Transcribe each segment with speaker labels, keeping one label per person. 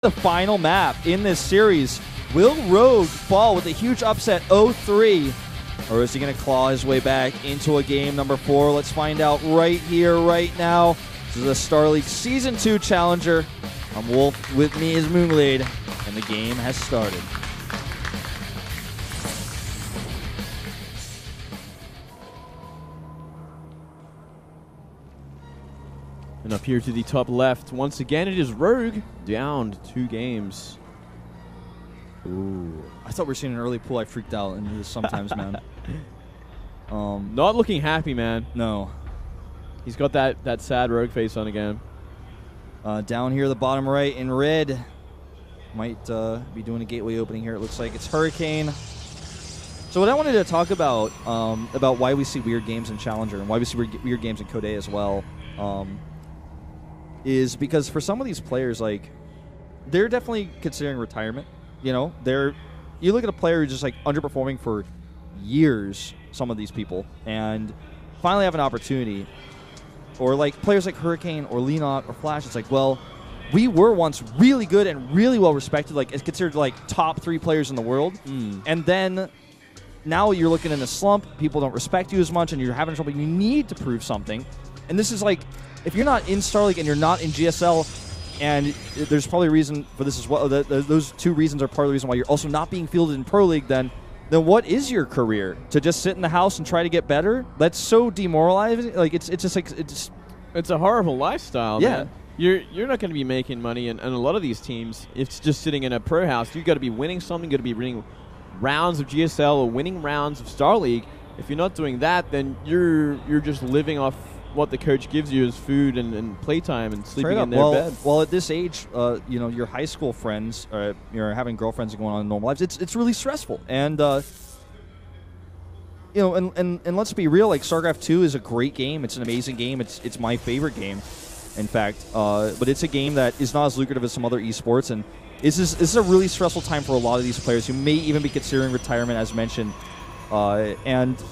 Speaker 1: The final map in this series. Will Rogue fall with a huge upset 0-3? Or is he going to claw his way back into a game number 4? Let's find out right here, right now. This is a Star League Season 2 Challenger. I'm Wolf, with me is Moonglade, and the game has started.
Speaker 2: And up here to the top left, once again, it is Rogue, down 2 games.
Speaker 1: Ooh. I thought we were seeing an early pull. I freaked out, and it was sometimes, man.
Speaker 2: Not looking happy, man.
Speaker 1: No.
Speaker 2: He's got that sad Rogue face on again.
Speaker 1: Down here, the bottom right in red. Might be doing a gateway opening here, it looks like. It's Hurricane. So what I wanted to talk about why we see weird games in Challenger and why we see weird games in Code A as well, is because for some of these players, like, they're definitely considering retirement. You know, you look at a player who's just like underperforming for years, some of these people, and finally have an opportunity. Or like players like Hurricane or Leonot or Flash, it's like, well, we were once really good and really well respected, like it's considered like top 3 players in the world, and then now you're looking in a slump, people don't respect you as much, and you're having trouble, you need to prove something. And this is like, if you're not in Star League and you're not in GSL, and there's probably a reason for this as well, those 2 reasons are part of the reason why you're also not being fielded in Pro League, then what is your career? To just sit in the house and try to get better? That's so demoralizing. Like, it's just like,
Speaker 2: it's a horrible lifestyle,
Speaker 1: yeah.
Speaker 2: Man. You're not going to be making money, and a lot of these teams, it's just sitting in a pro house. You've got to be winning something, you've got to be winning rounds of GSL or winning rounds of Star League. If you're not doing that, then you're just living off what the coach gives you as food and playtime and sleeping in their bed.
Speaker 1: Well, at this age, you know, your high school friends, you're having girlfriends and going on in normal lives. It's really stressful, and you know, and let's be real. Like, Starcraft 2 is a great game. It's an amazing game. It's my favorite game, in fact. But it's a game that is not as lucrative as some other esports, and this is a really stressful time for a lot of these players who may even be considering retirement, as mentioned, and.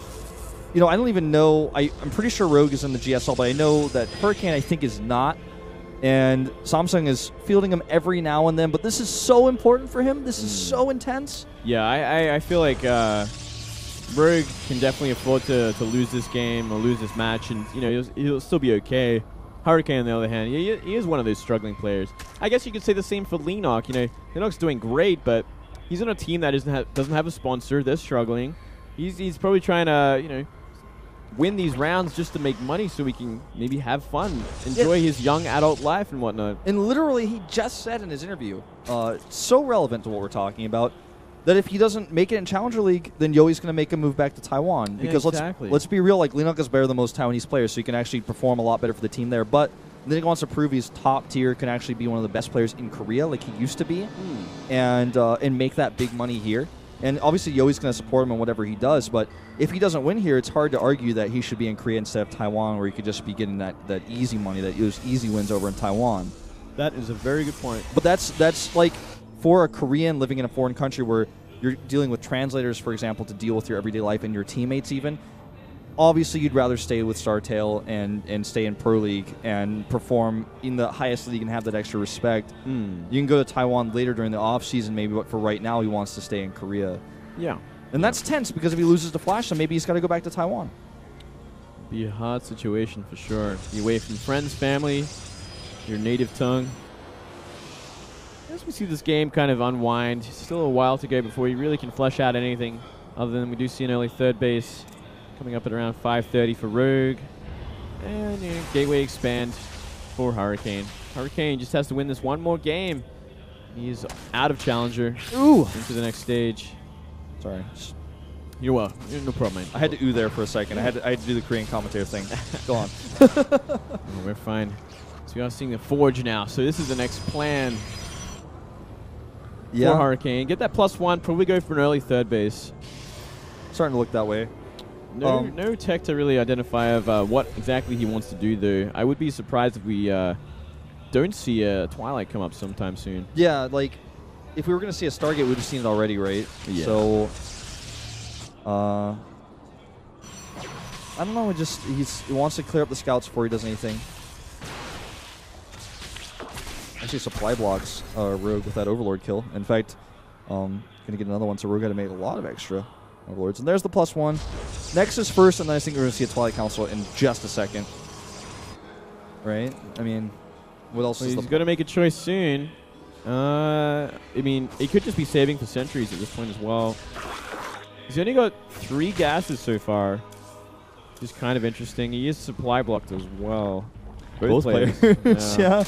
Speaker 1: You know, I don't even know. I'm pretty sure Rogue is in the GSL, but I know that Hurricane, I think, is not. And Samsung is fielding him every now and then. But this is so important for him. This is so intense.
Speaker 2: Yeah, I feel like Rogue can definitely afford to lose this game or lose this match. And, you know, he'll still be okay. Hurricane, on the other hand, he is one of those struggling players. I guess you could say the same for Leonot. You know, Leonot's doing great, but he's on a team that doesn't have a sponsor. They're struggling. He's probably trying to, you know, win these rounds just to make money so he can maybe have fun, enjoy his young adult life and whatnot.
Speaker 1: And literally, he just said in his interview, so relevant to what we're talking about, that if he doesn't make it in Challenger League, then Yoi's going to make a move back to Taiwan. Because let's be real, like, Leonot is better than most Taiwanese players, so he can actually perform a lot better for the team there. But then he wants to prove he's top tier, can actually be one of the best players in Korea, like he used to be, and make that big money here. And obviously, Yoi's going to support him in whatever he does, but if he doesn't win here, it's hard to argue that he should be in Korea instead of Taiwan, where he could just be getting that easy money, those easy wins over in Taiwan.
Speaker 2: That is a very good point.
Speaker 1: But that's like, for a Korean living in a foreign country where you're dealing with translators, for example, to deal with your everyday life and your teammates even, obviously you'd rather stay with StarTale and stay in Pro League and perform in the highest league and have that extra respect. You can go to Taiwan later during the off-season maybe, but for right now he wants to stay in Korea.
Speaker 2: Yeah.
Speaker 1: And that's tense, because if he loses to Flash, then maybe he's got to go back to Taiwan.
Speaker 2: Be a hard situation for sure. Be away from friends, family, your native tongue. As we see this game kind of unwind, still a while to go before we really can flesh out anything, other than we do see an early third base coming up at around 5:30 for Rogue. And gateway expand for Hurricane. Hurricane just has to win this one more game. He's out of Challenger. Into the next stage.
Speaker 1: Sorry.
Speaker 2: You're welcome. No problem, man.
Speaker 1: I had to ooh there for a second. I had to do the Korean commentator thing. Go on.
Speaker 2: Oh, we're fine. So we are seeing the Forge now. So this is the next plan for Hurricane. Get that +1. Probably go for an early third base.
Speaker 1: Starting to look that way.
Speaker 2: No tech to really identify of what exactly he wants to do, though. I would be surprised if we don't see a Twilight come up sometime soon.
Speaker 1: Yeah, like, if we were going to see a Stargate, we would have seen it already, right?
Speaker 2: Yeah.
Speaker 1: So, I don't know. He wants to clear up the scouts before he does anything. actually supply blocks Rogue with that Overlord kill. In fact, going to get another one, so Rogue got to make a lot of extra Overlords. And there's the +1. Nexus first, and then I think we're going to see a Twilight Council in just a second. Right? I mean, what else is
Speaker 2: he's going to make a choice soon. I mean, he could just be saving for sentries at this point as well. He's only got 3 gases so far, which is kind of interesting. He is supply blocked as well.
Speaker 1: Both players. Yeah.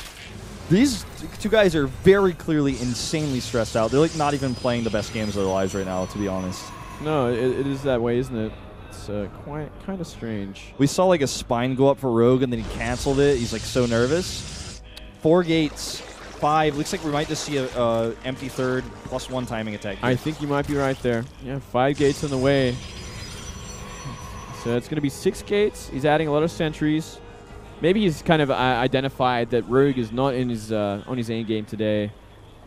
Speaker 1: These two guys are very clearly insanely stressed out. They're like not even playing the best games of their lives right now, to be honest.
Speaker 2: No, it is that way, isn't it? It's quite kind of strange.
Speaker 1: We saw like a spine go up for Rogue, and then he canceled it. He's like so nervous. 4 gates, 5. Looks like we might just see a empty third +1 timing attack here.
Speaker 2: I think you might be right there. Yeah, 5 gates on the way. So it's going to be 6 gates. He's adding a lot of sentries. Maybe he's kind of identified that Rogue is not in his on his aim game today.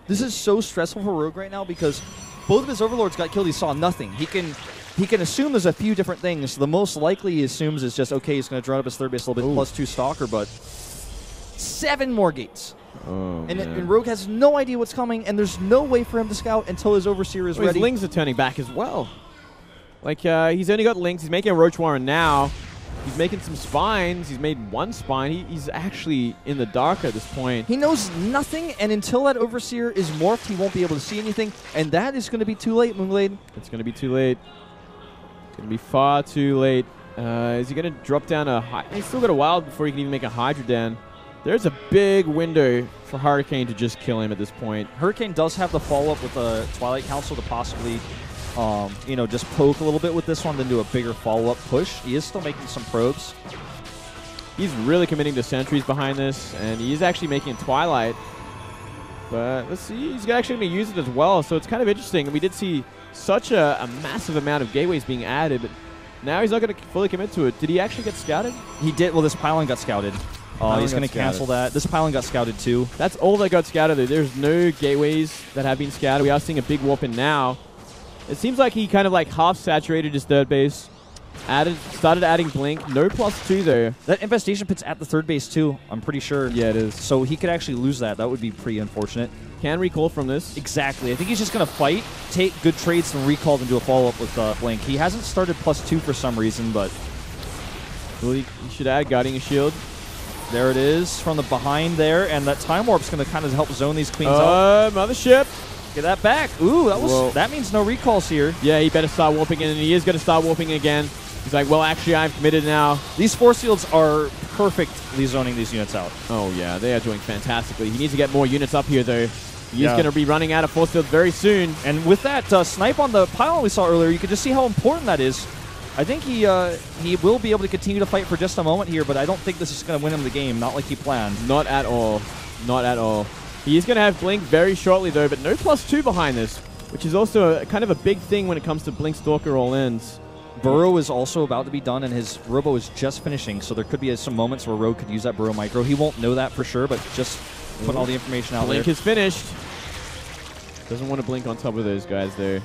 Speaker 1: This is so stressful for Rogue right now because both of his Overlords got killed. He saw nothing. He can assume there's a few different things. The most likely he assumes is just, okay, he's going to draw up his third base a little bit, +2 Stalker, but 7 more gates.
Speaker 2: Oh,
Speaker 1: and Rogue has no idea what's coming, and there's no way for him to scout until his Overseer is ready.
Speaker 2: His Lings are turning back as well. Like, he's only got Lings. He's making a Roach Warren now. He's making some spines. He's made 1 spine. He's actually in the dark at this point.
Speaker 1: He knows nothing, and until that Overseer is morphed, he won't be able to see anything, and that is going to be too late, Moonglade.
Speaker 2: It's going to be too late. It's going to be far too late. Is he going to drop down a... He's still got a while before he can even make a Hydra Den. There's a big window for Hurricane to just kill him at this point.
Speaker 1: Hurricane does have the follow-up with a Twilight Council to possibly... you know, just poke a little bit with this one, then do a bigger follow-up push. He is still making some probes.
Speaker 2: He's really committing to sentries behind this, and he is actually making Twilight. But let's see, he's actually going to use it as well, so it's kind of interesting. We did see such a massive amount of gateways being added, but now he's not going to fully commit to it. Did he actually get scouted? He did. Well, this pylon got scouted. He's going to cancel that. This pylon got scouted too. That's all that got scouted. There's no gateways that have been scouted. We are seeing a big warp in now. It seems like he kind of like half saturated his third base. Started adding Blink. No +2 there.
Speaker 1: That Infestation Pit's at the third base too, I'm pretty sure.
Speaker 2: Yeah, it is.
Speaker 1: So he could actually lose that. That would be pretty unfortunate.
Speaker 2: Can recall from this.
Speaker 1: Exactly. I think he's just going to fight, take good trades, and recall and do a follow-up with Blink. He hasn't started +2 for some reason, but...
Speaker 2: Well, he should add Guiding Shield.
Speaker 1: There it is from the behind there, and that Time Warp's going to kind of help zone these queens out.
Speaker 2: Mothership.
Speaker 1: Get that back. Ooh, that means no recalls here.
Speaker 2: Yeah, he better start warping, and he is going to start warping again. He's like, well, actually, I'm committed now.
Speaker 1: These force fields are perfectly zoning these units out.
Speaker 2: Oh, yeah, they are doing fantastically. He needs to get more units up here, though. He is going to be running out of force fields very soon.
Speaker 1: And with that snipe on the pylon we saw earlier, you could just see how important that is. I think he will be able to continue to fight for just a moment here, but I don't think this is going to win him the game, not like he planned.
Speaker 2: Not at all. Not at all. He is going to have Blink very shortly, though, but no +2 behind this, which is also kind of a big thing when it comes to Blink Stalker all-ins.
Speaker 1: Burrow is also about to be done, and his Robo is just finishing, so there could be some moments where Rogue could use that Burrow Micro. He won't know that for sure, but just put all the information out
Speaker 2: Blink
Speaker 1: there.
Speaker 2: is finished. Doesn't want to Blink on top of those guys there.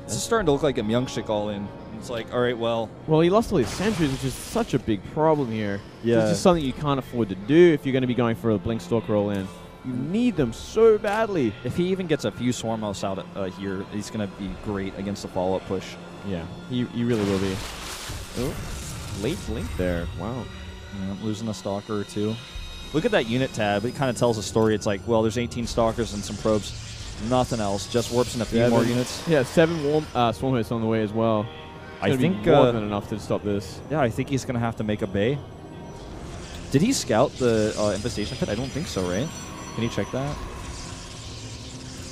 Speaker 1: This is starting to look like a Myungshik all-in. It's like, all right, well...
Speaker 2: Well, he lost all his sentries, which is such a big problem here.
Speaker 1: Yeah.
Speaker 2: It's just something you can't afford to do if you're going to be going for a Blink Stalker all-in. You need them so badly.
Speaker 1: If he even gets a few Swarm Mouse out here, he's going to be great against the follow-up push.
Speaker 2: Yeah, he really will be. Oh, late Blink there. Wow.
Speaker 1: Yeah, losing a Stalker or two. Look at that unit tab. It kind of tells a story. It's like, well, there's 18 Stalkers and some probes. Nothing else. Just warps in a few more units.
Speaker 2: Yeah, 7 Swarm Hosts on the way as well.
Speaker 1: I think
Speaker 2: more than enough to stop this.
Speaker 1: Yeah, I think he's going to have to make a bay. Did he scout the Infestation Pit? I don't think so, right? Can you check that?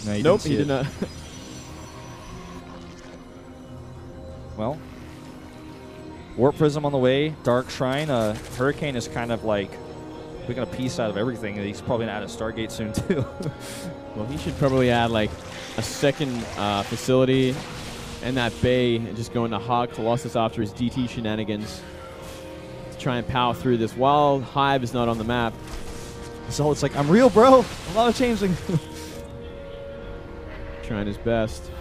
Speaker 1: No,
Speaker 2: nope, he did not.
Speaker 1: Well, Warp Prism on the way, Dark Shrine. Hurricane is kind of like picking a piece out of everything. He's probably going to add a Stargate soon, too.
Speaker 2: Well, he should probably add like a second facility and that bay and just go into hard Colossus after his DT shenanigans to try and power through this while Hive is not on the map.
Speaker 1: So it's like, I'm real, bro. I'm not a changeling.
Speaker 2: Trying his best.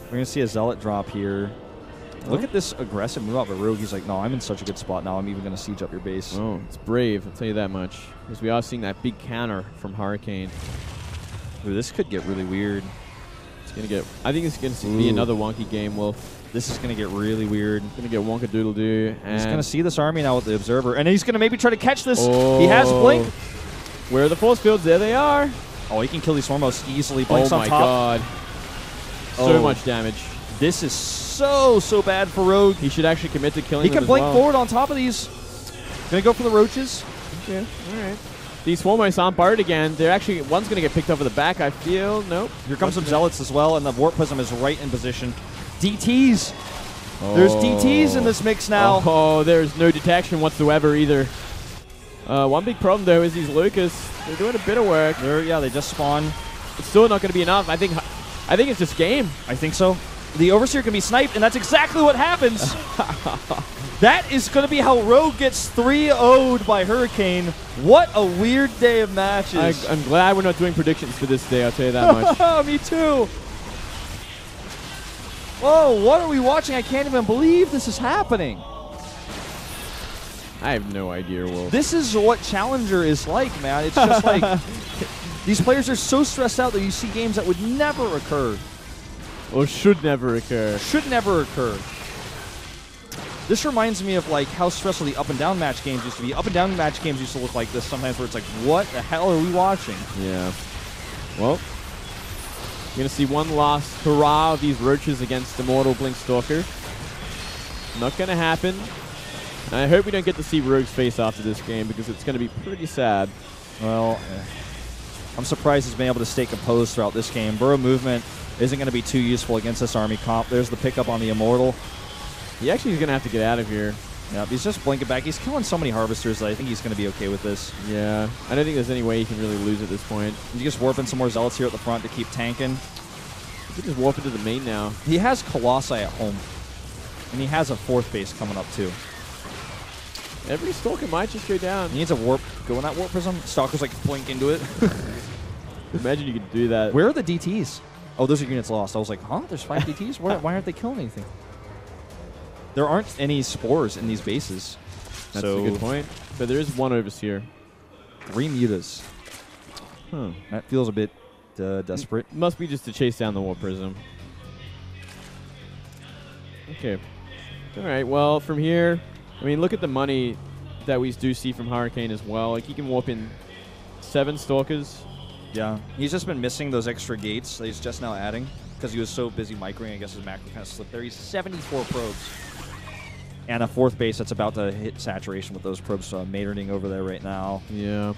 Speaker 1: We're going to see a Zealot drop here. Look at this aggressive move out by Rogue. He's like, no, I'm in such a good spot now. I'm even going to siege up your base.
Speaker 2: Oh, it's brave. I'll tell you that much. Because we are seeing that big counter from Hurricane.
Speaker 1: Ooh, this could get really weird.
Speaker 2: It's gonna get. I think it's gonna be another wonky game, Wolf.
Speaker 1: This is gonna get really weird.
Speaker 2: Gonna get wonka doodle doo.
Speaker 1: He's gonna see this army now with the observer, and he's gonna maybe try to catch this. He has blink.
Speaker 2: Where are the force fields? There they are.
Speaker 1: Oh, he can kill these Swarmos easily. Blinks on top.
Speaker 2: Oh my god. So much damage.
Speaker 1: This is so bad for Rogue.
Speaker 2: He should actually commit to killing them.
Speaker 1: He can blink forward on top of these. Gonna go for the roaches.
Speaker 2: Okay. All right. These Swarmos aren't barred again. They're actually, one's going to get picked over the back, I feel. Nope.
Speaker 1: Here comes some Zealots as well, and the Warp Prism is right in position. DTs. There's DTs in this mix now.
Speaker 2: Oh, there's no detection whatsoever either. One big problem, though, is these Locusts. They're doing a bit of work.
Speaker 1: Yeah, they just spawn.
Speaker 2: It's still not going to be enough. I think it's just game.
Speaker 1: I think so. The Overseer can be sniped, and that's exactly what happens. That is going to be how Rogue gets 3-0'd by Hurricane. What a weird day of matches.
Speaker 2: I'm glad we're not doing predictions for this day, I'll tell you that much.
Speaker 1: Me too. Whoa, what are we watching? I can't even believe this is happening.
Speaker 2: I have no idea, Wolf.
Speaker 1: This is what Challenger is like, man. It's just like these players are so stressed out that you see games that would never occur.
Speaker 2: Or should never occur.
Speaker 1: Should never occur. This reminds me of like how stressful the up and down match games used to be. Up and down match games used to look like this sometimes, where it's like, what the hell are we watching?
Speaker 2: Yeah. Well, you're going to see one last hurrah of these roaches against Immortal Blink Stalker. Not going to happen. And I hope we don't get to see Rogue's face after this game, because it's going to be pretty sad.
Speaker 1: Well, I'm surprised he's been able to stay composed throughout this game. Burrow movement isn't going to be too useful against this army comp. There's the pickup on the Immortal.
Speaker 2: He actually is going to have to get out of here.
Speaker 1: Yeah, he's just blinking back. He's killing so many Harvesters that I think he's going to be okay with this.
Speaker 2: Yeah, I don't think there's any way he can really lose at this point.
Speaker 1: You just warp in some more Zealots here at the front to keep tanking.
Speaker 2: He could just warp into the main now.
Speaker 1: He has Colossi at home. And he has a 4th base coming up, too.
Speaker 2: Every Stalker might just go down.
Speaker 1: He needs a warp. Go in that Warp Prism. Stalker's like blink into it.
Speaker 2: Imagine you could do that.
Speaker 1: Where are the DTs? Oh, those are units lost. I was like, huh? There's 5 DTs? Why aren't they killing anything? There aren't any spores in these bases.
Speaker 2: That's a good point. So there is one Overseer.
Speaker 1: 3 Mutas.
Speaker 2: Huh.
Speaker 1: That feels a bit desperate.
Speaker 2: Must be just to chase down the Warp Prism. Okay. All right, well, from here, I mean, look at the money that we do see from Hurricane as well. Like, he can warp in 7 Stalkers.
Speaker 1: Yeah. He's just been missing those extra gates that he's just now adding because he was so busy microing. I guess his macro kind of slipped there. He's 74 probes. And a 4th base that's about to hit saturation with those probes materning over there right now.
Speaker 2: Yeah.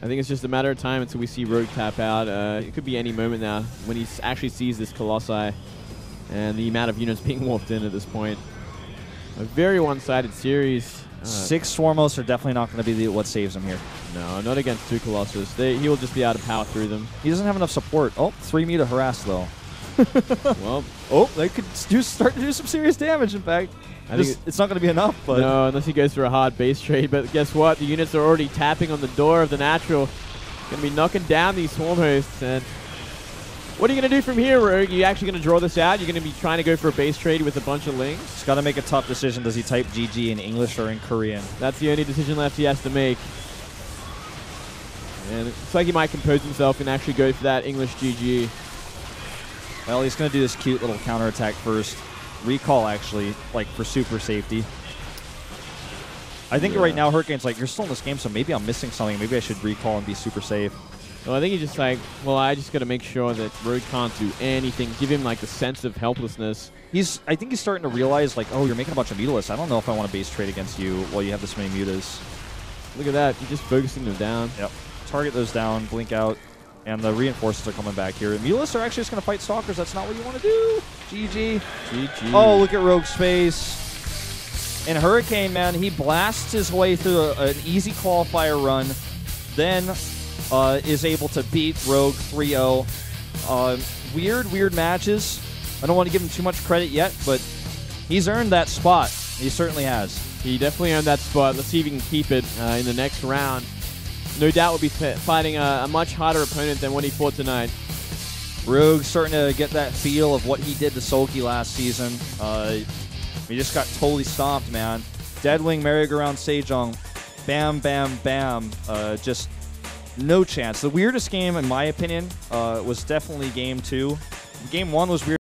Speaker 2: I think it's just a matter of time until we see Rogue tap out. It could be any moment now when he actually sees this Colossi and the amount of units being warped in at this point. A very one-sided series.
Speaker 1: 6 Swarmos are definitely not going to be what saves him here.
Speaker 2: No, not against 2 Colossus. He will just be able to power through them.
Speaker 1: He doesn't have enough support. Oh, 3 Muta harass, though.
Speaker 2: Well,
Speaker 1: they could start to do some serious damage, in fact. I think it's not going to be enough. But
Speaker 2: no, unless he goes for a hard base trade. But guess what? The units are already tapping on the door of the natural. Going to be knocking down these swarm hosts. And what are you going to do from here, Rogue? Are you actually going to draw this out? You're going to be trying to go for a base trade with a bunch of links?
Speaker 1: He's got to make a tough decision. Does he type GG in English or in Korean?
Speaker 2: That's the only decision left he has to make. And it's like he might compose himself and actually go for that English GG.
Speaker 1: Well, he's going to do this cute little counterattack first. Recall, actually, like for super safety. I think right now Hurricane's like, you're still in this game, so maybe I'm missing something. Maybe I should recall and be super safe.
Speaker 2: Well, I think he's just like, well, I just got to make sure that Rogue can't do anything. Give him like the sense of helplessness.
Speaker 1: I think he's starting to realize, like, oh, you're making a bunch of Mutalists. I don't know if I want to base trade against you while you have this many Mutas.
Speaker 2: Look at that. You're just focusing them down.
Speaker 1: Yep. Target those down, blink out. And the reinforcements are coming back here. Mutalists are actually just going to fight Stalkers. That's not what you want to do. GG.
Speaker 2: GG.
Speaker 1: Oh, look at Rogue's face. And Hurricane, man, he blasts his way through an easy qualifier run, then is able to beat Rogue 3-0. Weird matches. I don't want to give him too much credit yet, but he's earned that spot. He certainly has.
Speaker 2: He definitely earned that spot. Let's see if he can keep it in the next round. No doubt will be fighting a much harder opponent than what he fought tonight.
Speaker 1: Rogue starting to get that feel of what he did to Sulky last season. He just got totally stomped, man. Deadwing, Merry-Go-Round, Sejong, bam, bam, bam. Just no chance. The weirdest game, in my opinion, was definitely Game 2. Game 1 was weird.